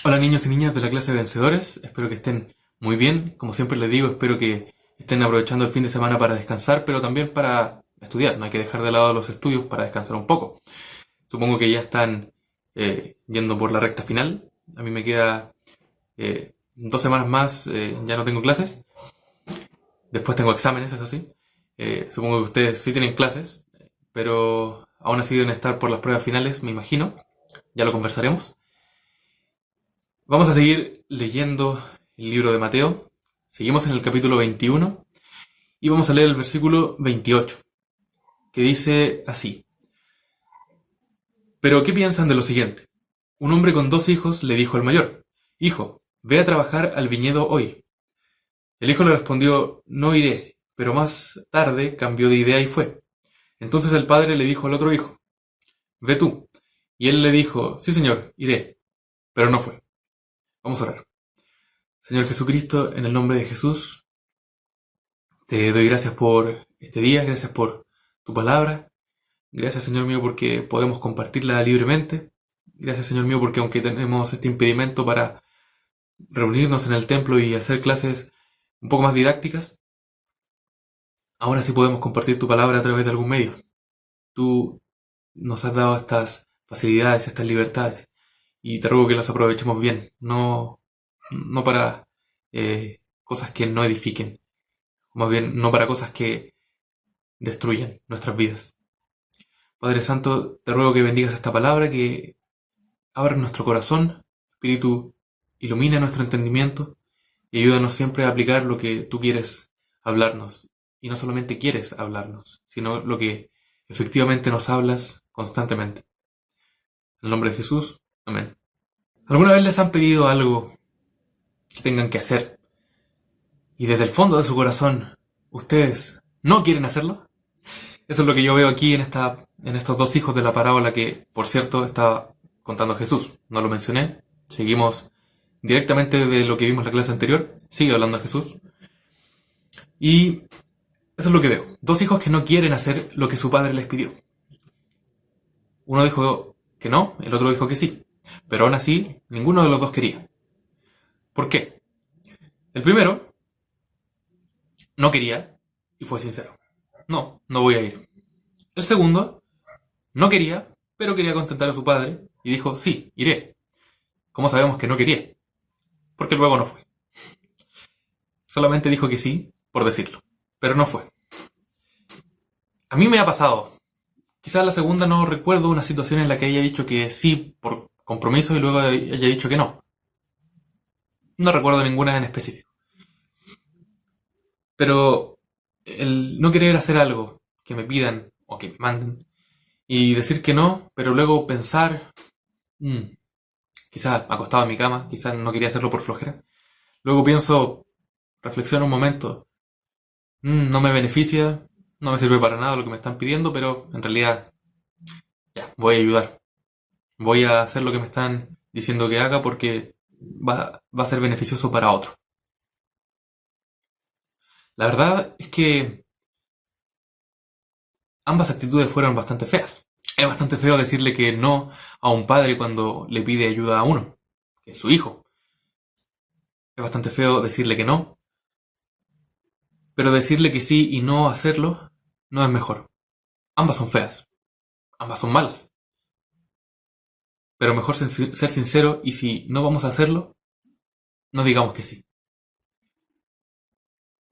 Hola niños y niñas de la clase de vencedores, espero que estén muy bien. Como siempre les digo, espero que estén aprovechando el fin de semana para descansar, pero también para estudiar. No hay que dejar de lado los estudios para descansar un poco. Supongo que ya están yendo por la recta final. A mí me queda 2 semanas más, ya no tengo clases. Después tengo exámenes, eso sí. Supongo que ustedes sí tienen clases, pero aún así deben estar por las pruebas finales, me imagino. Ya lo conversaremos. Vamos a seguir leyendo el libro de Mateo. Seguimos en el capítulo 21 y vamos a leer el versículo 28, que dice así. Pero ¿qué piensan de lo siguiente? Un hombre con 2 hijos le dijo al mayor, Hijo, ve a trabajar al viñedo hoy. El hijo le respondió, No iré, pero más tarde cambió de idea y fue. Entonces el padre le dijo al otro hijo, Ve tú. Y él le dijo, Sí, señor, iré, pero no fue. Vamos a orar. Señor Jesucristo, en el nombre de Jesús, te doy gracias por este día, gracias por tu palabra. Gracias, Señor mío, porque podemos compartirla libremente. Gracias, Señor mío, porque aunque tenemos este impedimento para reunirnos en el templo y hacer clases un poco más didácticas, aún así podemos compartir tu palabra a través de algún medio. Tú nos has dado estas facilidades, estas libertades, y te ruego que las aprovechemos bien, no para cosas que no edifiquen, más bien no para cosas que destruyen nuestras vidas. Padre Santo, te ruego que bendigas esta palabra, que abra nuestro corazón, Espíritu, ilumina nuestro entendimiento y ayúdanos siempre a aplicar lo que tú quieres hablarnos. Y no solamente quieres hablarnos, sino lo que efectivamente nos hablas constantemente. En el nombre de Jesús, amén. ¿Alguna vez les han pedido algo que tengan que hacer y desde el fondo de su corazón ustedes no quieren hacerlo? Eso es lo que yo veo aquí en estos 2 hijos de la parábola que, por cierto, estaba contando Jesús. No lo mencioné. Seguimos directamente de lo que vimos en la clase anterior. Sigue hablando Jesús. Y eso es lo que veo. 2 hijos que no quieren hacer lo que su padre les pidió. Uno dijo que no, el otro dijo que sí. Pero aún así, ninguno de los dos quería. ¿Por qué? El primero no quería y fue sincero. No, no voy a ir. El segundo no quería, pero quería contentar a su padre y dijo, sí, iré. ¿Cómo sabemos que no quería? Porque luego no fue. Solamente dijo que sí, por decirlo. Pero no fue. A mí me ha pasado. Quizás la segunda no recuerdo una situación en la que haya dicho que sí por compromiso y luego haya dicho que no. No recuerdo ninguna en específico. Pero el no querer hacer algo que me pidan o que me manden y decir que no, pero luego pensar, "Mm, quizás acostado en mi cama, quizás no quería hacerlo por flojera. Luego pienso, reflexiono un momento, no me beneficia, no me sirve para nada lo que me están pidiendo, pero en realidad ya, voy a ayudar. Voy a hacer lo que me están diciendo que haga porque va a ser beneficioso para otro. La verdad es que ambas actitudes fueron bastante feas. Es bastante feo decirle que no a un padre cuando le pide ayuda a uno, que es su hijo. Es bastante feo decirle que no, pero decirle que sí y no hacerlo no es mejor. Ambas son feas, ambas son malas, pero mejor ser sincero y si no vamos a hacerlo, no digamos que sí.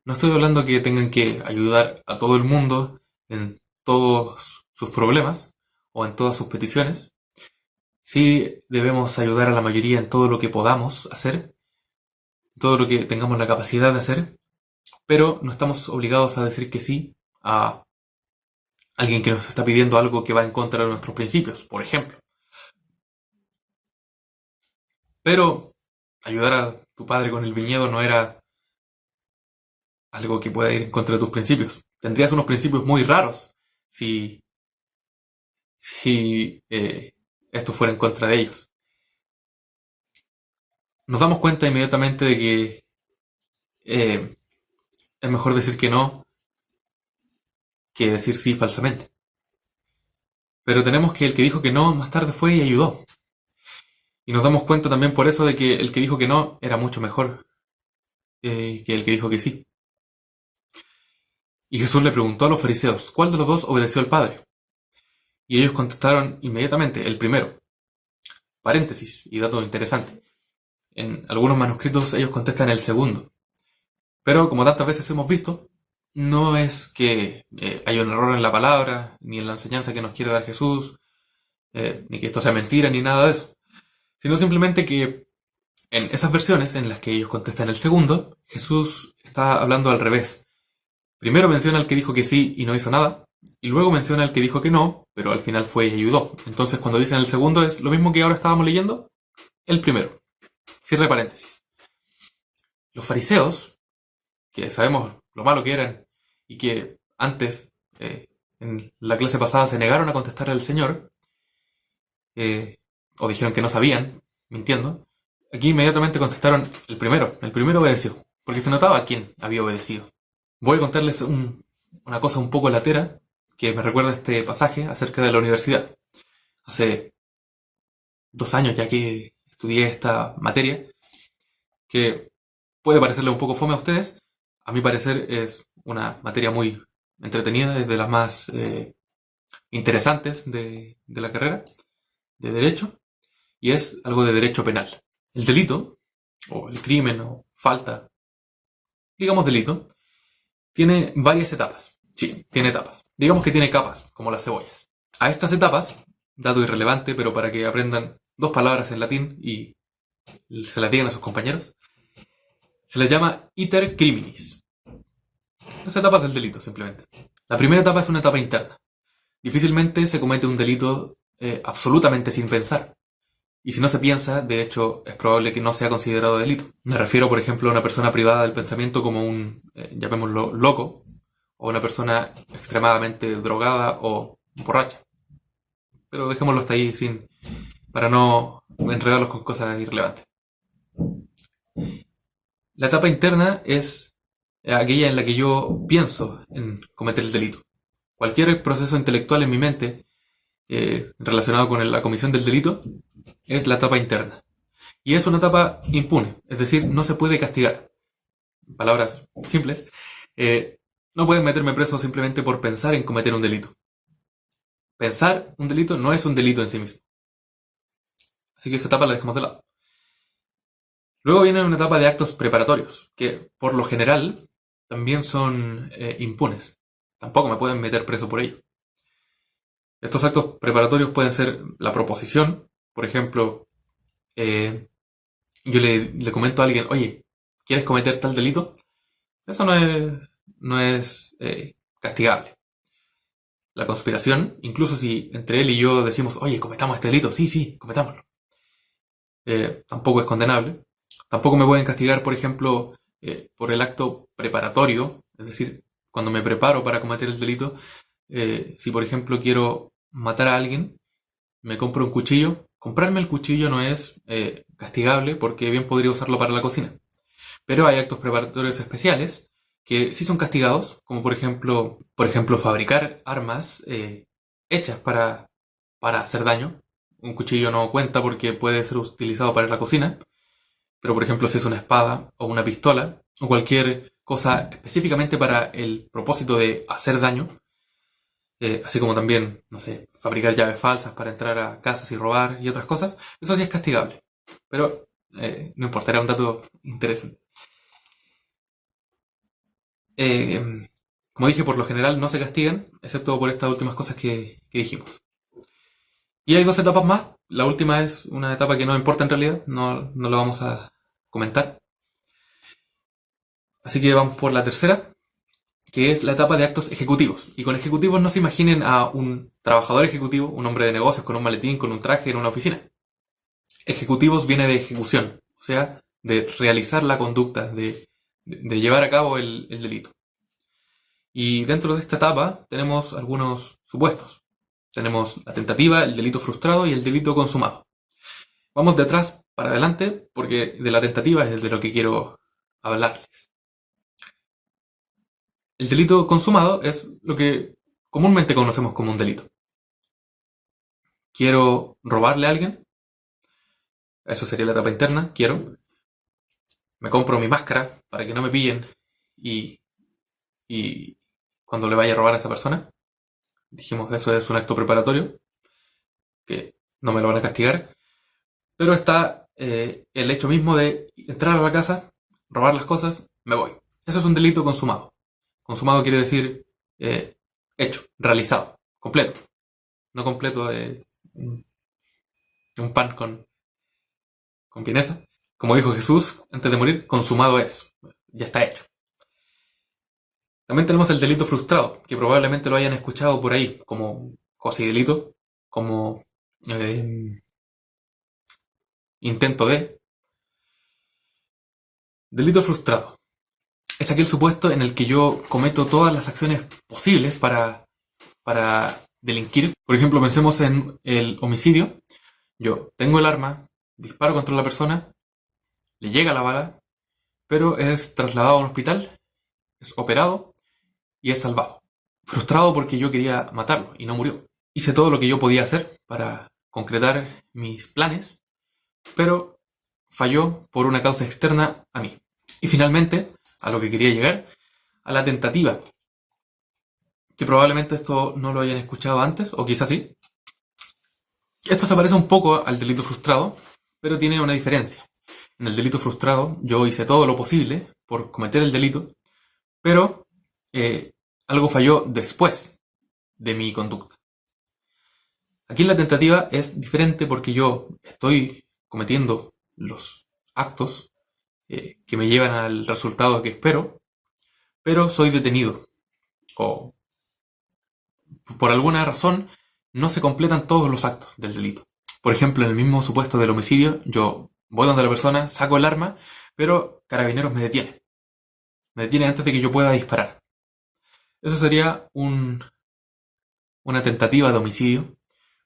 No estoy hablando que tengan que ayudar a todo el mundo en todos sus problemas o en todas sus peticiones. Sí debemos ayudar a la mayoría en todo lo que podamos hacer, todo lo que tengamos la capacidad de hacer, pero no estamos obligados a decir que sí a alguien que nos está pidiendo algo que va en contra de nuestros principios, por ejemplo. Pero ayudar a tu padre con el viñedo no era algo que pueda ir en contra de tus principios. Tendrías unos principios muy raros si, si esto fuera en contra de ellos. Nos damos cuenta inmediatamente de que eh, es mejor decir que no que decir sí falsamente. Pero tenemos que el que dijo que no más tarde fue y ayudó. Y nos damos cuenta también por eso de que el que dijo que no era mucho mejor que el que dijo que sí. Y Jesús le preguntó a los fariseos, ¿cuál de los dos obedeció al Padre? Y ellos contestaron inmediatamente, el primero. Paréntesis, y dato interesante. En algunos manuscritos ellos contestan el segundo. Pero como tantas veces hemos visto, no es que haya un error en la palabra, ni en la enseñanza que nos quiere dar Jesús, ni que esto sea mentira, ni nada de eso. Sino simplemente que en esas versiones en las que ellos contestan el segundo, Jesús está hablando al revés. Primero menciona al que dijo que sí y no hizo nada, y luego menciona al que dijo que no, pero al final fue y ayudó. Entonces cuando dicen el segundo es lo mismo que ahora estábamos leyendo, el primero. Cierre paréntesis. Los fariseos, que sabemos lo malo que eran y que antes, en la clase pasada, se negaron a contestarle al Señor, o dijeron que no sabían, mintiendo, aquí inmediatamente contestaron el primero obedeció, porque se notaba a quién había obedecido. Voy a contarles una cosa un poco latera que me recuerda este pasaje acerca de la universidad. Hace 2 años ya que estudié esta materia, que puede parecerle un poco fome a ustedes. A mi parecer es una materia muy entretenida, es de las más interesantes de la carrera de Derecho, y es algo de derecho penal. El delito, o el crimen, o falta, digamos delito, tiene varias etapas. Sí, tiene etapas. Digamos que tiene capas, como las cebollas. A estas etapas, dato irrelevante, pero para que aprendan 2 palabras en latín y se las digan a sus compañeros, se les llama iter criminis. Las etapas del delito, simplemente. La primera etapa es una etapa interna. Difícilmente se comete un delito absolutamente sin pensar. Y si no se piensa, de hecho, es probable que no sea considerado delito. Me refiero, por ejemplo, a una persona privada del pensamiento como un, llamémoslo, loco, o una persona extremadamente drogada o borracha. Pero dejémoslo hasta ahí para no enredarlos con cosas irrelevantes. La etapa interna es aquella en la que yo pienso en cometer el delito. Cualquier proceso intelectual en mi mente relacionado con la comisión del delito es la etapa interna. Y es una etapa impune, es decir, no se puede castigar. Palabras simples. No pueden meterme preso simplemente por pensar en cometer un delito. Pensar un delito no es un delito en sí mismo. Así que esa etapa la dejamos de lado. Luego viene una etapa de actos preparatorios, que por lo general también son impunes. Tampoco me pueden meter preso por ello. Estos actos preparatorios pueden ser la proposición. Por ejemplo, yo le comento a alguien, oye, ¿quieres cometer tal delito? Eso no es castigable. La conspiración, incluso si entre él y yo decimos, oye, cometamos este delito, sí, cometámoslo. Tampoco es condenable. Tampoco me pueden castigar, por ejemplo, por el acto preparatorio, es decir, cuando me preparo para cometer el delito. Si, por ejemplo, quiero matar a alguien, me compro un cuchillo. Comprarme el cuchillo no es castigable porque bien podría usarlo para la cocina. Pero hay actos preparatorios especiales que sí son castigados, como por ejemplo fabricar armas hechas para hacer daño. Un cuchillo no cuenta porque puede ser utilizado para la cocina, pero por ejemplo si es una espada o una pistola o cualquier cosa específicamente para el propósito de hacer daño, así como también, no sé, fabricar llaves falsas para entrar a casas y robar y otras cosas, eso sí es castigable. Pero no importa, era un dato interesante. Como dije, por lo general no se castigan, excepto por estas últimas cosas que dijimos. Y hay 2 etapas más. La última es una etapa que no importa en realidad, no la vamos a comentar. Así que vamos por la tercera, que es la etapa de actos ejecutivos. Y con ejecutivos no se imaginen a un trabajador ejecutivo, un hombre de negocios con un maletín, con un traje en una oficina. Ejecutivos viene de ejecución, o sea, de realizar la conducta, de llevar a cabo el delito. Y dentro de esta etapa tenemos algunos supuestos. Tenemos la tentativa, el delito frustrado y el delito consumado. Vamos de atrás para adelante porque de la tentativa es de lo que quiero hablarles. El delito consumado es lo que comúnmente conocemos como un delito. Quiero robarle a alguien. Eso sería la etapa interna, quiero. Me compro mi máscara para que no me pillen y, y cuando le vaya a robar a esa persona. Dijimos que eso es un acto preparatorio, que no me lo van a castigar. Pero está el hecho mismo de entrar a la casa, robar las cosas, me voy. Eso es un delito consumado. Consumado quiere decir hecho, realizado, completo. No completo de un pan con vienesa. Como dijo Jesús antes de morir, consumado es. Ya está hecho. También tenemos el delito frustrado, que probablemente lo hayan escuchado por ahí, como cuasi delito, como intento de. Delito frustrado. Es aquel supuesto en el que yo cometo todas las acciones posibles para delinquir. Por ejemplo, pensemos en el homicidio. Yo tengo el arma, disparo contra la persona, le llega la bala, pero es trasladado a un hospital, es operado y es salvado. Frustrado porque yo quería matarlo y no murió. Hice todo lo que yo podía hacer para concretar mis planes, pero falló por una causa externa a mí. Y finalmente, a lo que quería llegar, a la tentativa. Que probablemente esto no lo hayan escuchado antes, o quizás sí. Esto se parece un poco al delito frustrado, pero tiene una diferencia. En el delito frustrado yo hice todo lo posible por cometer el delito, pero algo falló después de mi conducta. Aquí en la tentativa es diferente porque yo estoy cometiendo los actos que me llevan al resultado que espero, pero soy detenido. O por alguna razón no se completan todos los actos del delito. Por ejemplo, en el mismo supuesto del homicidio, yo voy donde la persona, saco el arma, pero Carabineros me detiene. Me detiene antes de que yo pueda disparar. Eso sería una tentativa de homicidio,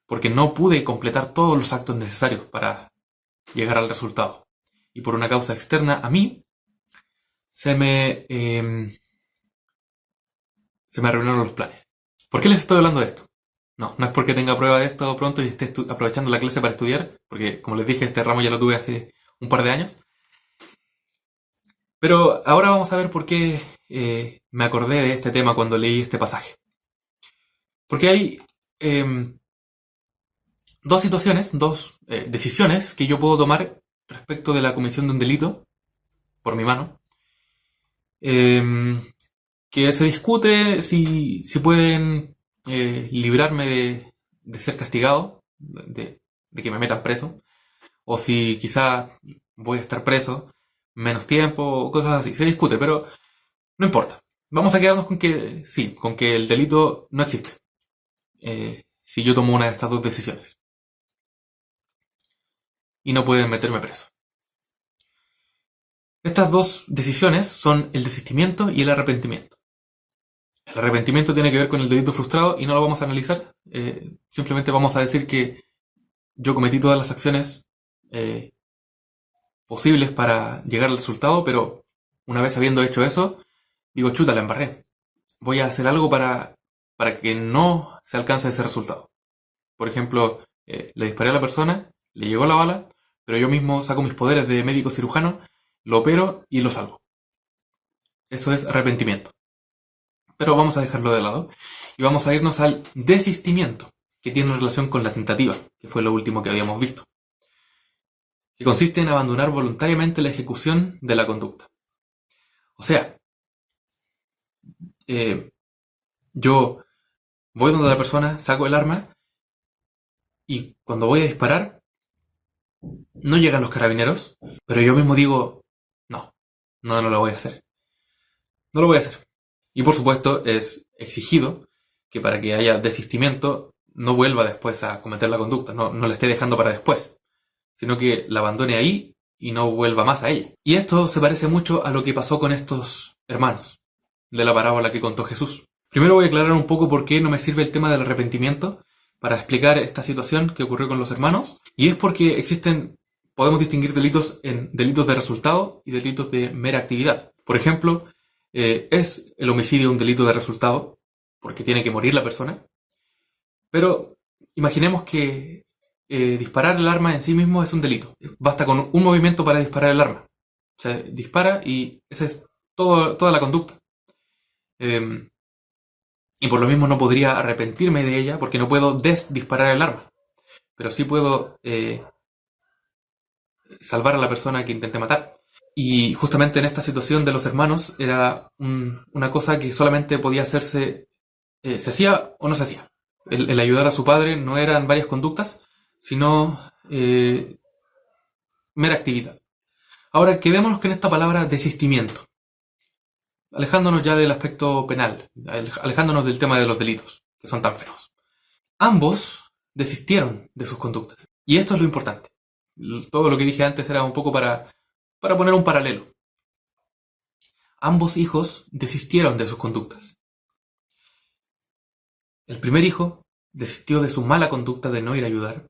porque no pude completar todos los actos necesarios para llegar al resultado. Y por una causa externa a mí, se me arruinaron los planes. ¿Por qué les estoy hablando de esto? No es porque tenga prueba de esto pronto y esté aprovechando la clase para estudiar, porque como les dije, este ramo ya lo tuve hace un par de años. Pero ahora vamos a ver por qué me acordé de este tema cuando leí este pasaje. Porque hay dos situaciones, dos decisiones que yo puedo tomar respecto de la comisión de un delito por mi mano, que se discute si pueden librarme de ser castigado, de que me metan preso, o si quizá voy a estar preso menos tiempo, cosas así. Se discute, pero no importa. Vamos a quedarnos con que sí, con que el delito no existe. Si yo tomo una de estas dos decisiones. Y no pueden meterme preso. Estas dos decisiones son el desistimiento y el arrepentimiento. El arrepentimiento tiene que ver con el delito frustrado y no lo vamos a analizar. Simplemente vamos a decir que yo cometí todas las acciones posibles para llegar al resultado, pero una vez habiendo hecho eso, digo, chuta, la embarré. Voy a hacer algo para que no se alcance ese resultado. Por ejemplo, le disparé a la persona, le llegó la bala, pero yo mismo saco mis poderes de médico cirujano, lo opero y lo salvo. Eso es arrepentimiento. Pero vamos a dejarlo de lado y vamos a irnos al desistimiento, que tiene relación con la tentativa, que fue lo último que habíamos visto, que consiste en abandonar voluntariamente la ejecución de la conducta. O sea, yo voy donde la persona, saco el arma y cuando voy a disparar no llegan los carabineros, pero yo mismo digo, no lo voy a hacer. No lo voy a hacer. Y por supuesto es exigido que para que haya desistimiento no vuelva después a cometer la conducta, no la esté dejando para después, sino que la abandone ahí y no vuelva más a ella. Y esto se parece mucho a lo que pasó con estos hermanos de la parábola que contó Jesús. Primero voy a aclarar un poco por qué no me sirve el tema del arrepentimiento para explicar esta situación que ocurrió con los hermanos, y es porque podemos distinguir delitos en delitos de resultado y delitos de mera actividad. Por ejemplo, es el homicidio un delito de resultado, porque tiene que morir la persona, pero imaginemos que disparar el arma en sí mismo es un delito. Basta con un movimiento para disparar el arma. O sea, dispara y esa es toda la conducta. Y por lo mismo no podría arrepentirme de ella porque no puedo disparar el arma. Pero sí puedo salvar a la persona que intenté matar. Y justamente en esta situación de los hermanos era una cosa que solamente podía hacerse, se hacía o no se hacía. El ayudar a su padre no eran varias conductas, sino mera actividad. Ahora, quedémonos con esta palabra desistimiento, alejándonos ya del aspecto penal, alejándonos del tema de los delitos, que son tan feos. Ambos desistieron de sus conductas. Y esto es lo importante. Todo lo que dije antes era un poco para poner un paralelo. Ambos hijos desistieron de sus conductas. El primer hijo desistió de su mala conducta de no ir a ayudar,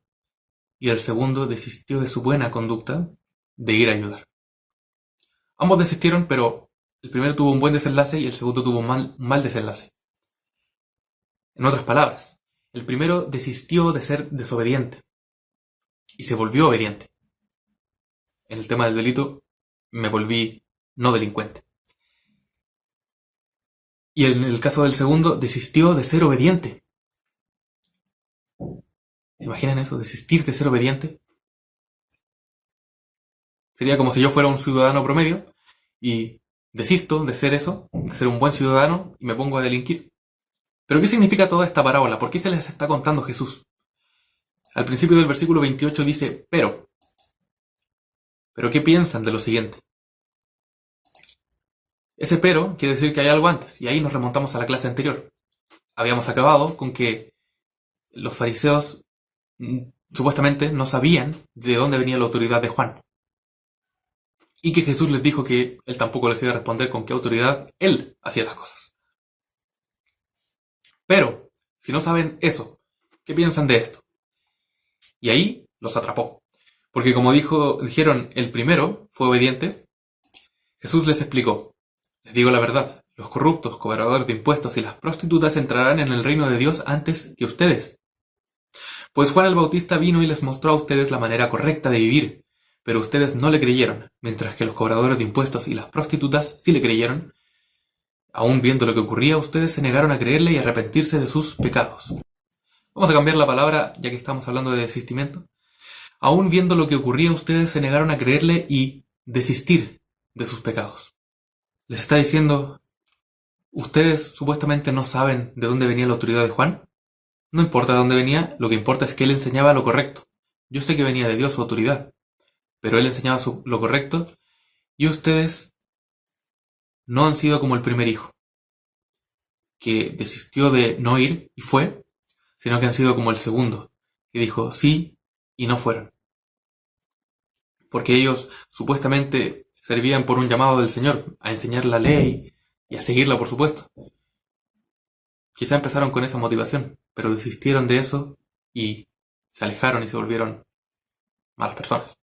y el segundo desistió de su buena conducta de ir a ayudar. Ambos desistieron, pero el primero tuvo un buen desenlace y el segundo tuvo un mal desenlace. En otras palabras, el primero desistió de ser desobediente y se volvió obediente. En el tema del delito, me volví no delincuente. Y en el caso del segundo, desistió de ser obediente. ¿Se imaginan eso? Desistir de ser obediente. Sería como si yo fuera un ciudadano promedio y desisto de ser eso, de ser un buen ciudadano y me pongo a delinquir. ¿Pero qué significa toda esta parábola? ¿Por qué se les está contando Jesús? Al principio del versículo 28 dice, pero ¿qué piensan de lo siguiente? Ese pero quiere decir que hay algo antes, y ahí nos remontamos a la clase anterior. Habíamos acabado con que los fariseos supuestamente no sabían de dónde venía la autoridad de Juan. Y que Jesús les dijo que él tampoco les iba a responder con qué autoridad él hacía las cosas. Pero, si no saben eso, ¿qué piensan de esto? Y ahí los atrapó. Porque como dijeron, el primero fue obediente, Jesús les explicó, les digo la verdad, los corruptos, cobradores de impuestos y las prostitutas entrarán en el reino de Dios antes que ustedes. Pues Juan el Bautista vino y les mostró a ustedes la manera correcta de vivir, pero ustedes no le creyeron, mientras que los cobradores de impuestos y las prostitutas sí le creyeron. Aún viendo lo que ocurría, ustedes se negaron a creerle y arrepentirse de sus pecados. Vamos a cambiar la palabra, ya que estamos hablando de desistimiento. Aún viendo lo que ocurría, ustedes se negaron a creerle y desistir de sus pecados. Les está diciendo, ustedes supuestamente no saben de dónde venía la autoridad de Juan. No importa de dónde venía, lo que importa es que él enseñaba lo correcto. Yo sé que venía de Dios su autoridad, pero él enseñaba lo correcto y ustedes no han sido como el primer hijo, que desistió de no ir y fue, sino que han sido como el segundo, que dijo sí y no fueron. Porque ellos supuestamente servían por un llamado del Señor, a enseñar la ley y a seguirla, por supuesto. Quizá empezaron con esa motivación, pero desistieron de eso y se alejaron y se volvieron malas personas,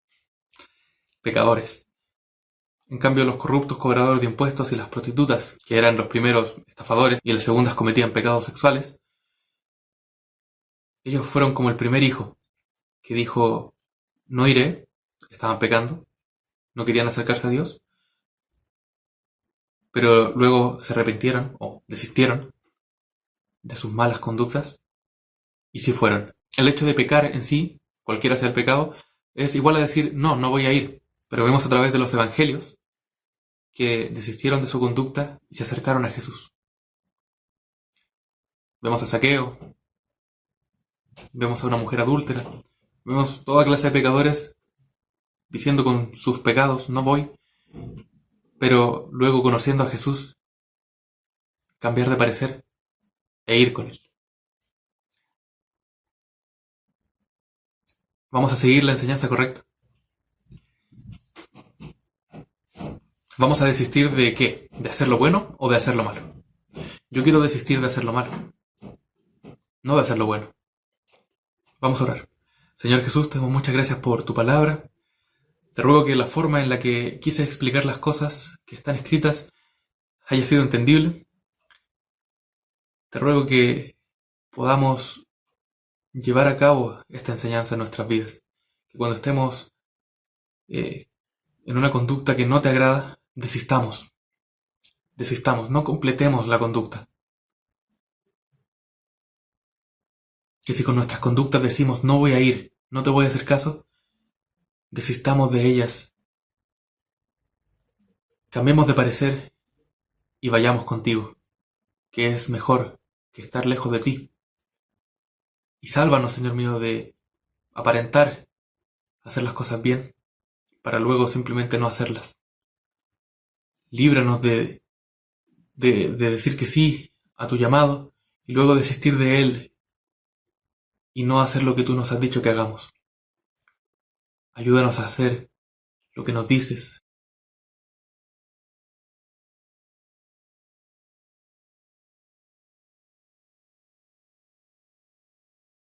pecadores. En cambio, los corruptos cobradores de impuestos y las prostitutas, que eran los primeros estafadores y las segundas cometían pecados sexuales, ellos fueron como el primer hijo, que dijo, no iré, estaban pecando, no querían acercarse a Dios, pero luego se arrepintieron o desistieron de sus malas conductas y sí fueron. El hecho de pecar en sí, cualquiera sea el pecado, es igual a decir, no voy a ir. Pero vemos a través de los evangelios que desistieron de su conducta y se acercaron a Jesús. Vemos a Zaqueo, vemos a una mujer adúltera, vemos toda clase de pecadores diciendo con sus pecados, no voy, pero luego conociendo a Jesús, cambiar de parecer e ir con él. Vamos a seguir la enseñanza correcta. ¿Vamos a desistir de qué? ¿De hacer lo bueno o de hacer lo malo? Yo quiero desistir de hacer lo malo, no de hacer lo bueno. Vamos a orar. Señor Jesús, te damos muchas gracias por tu palabra. Te ruego que la forma en la que quise explicar las cosas que están escritas haya sido entendible. Te ruego que podamos llevar a cabo esta enseñanza en nuestras vidas. Que cuando estemos en una conducta que no te agrada, desistamos, no completemos la conducta. Que si con nuestras conductas decimos no voy a ir, no te voy a hacer caso, desistamos de ellas, cambiemos de parecer y vayamos contigo, que es mejor que estar lejos de ti. Y sálvanos, Señor mío, de aparentar hacer las cosas bien para luego simplemente no hacerlas. Líbranos de decir que sí a tu llamado y luego desistir de él y no hacer lo que tú nos has dicho que hagamos. Ayúdanos a hacer lo que nos dices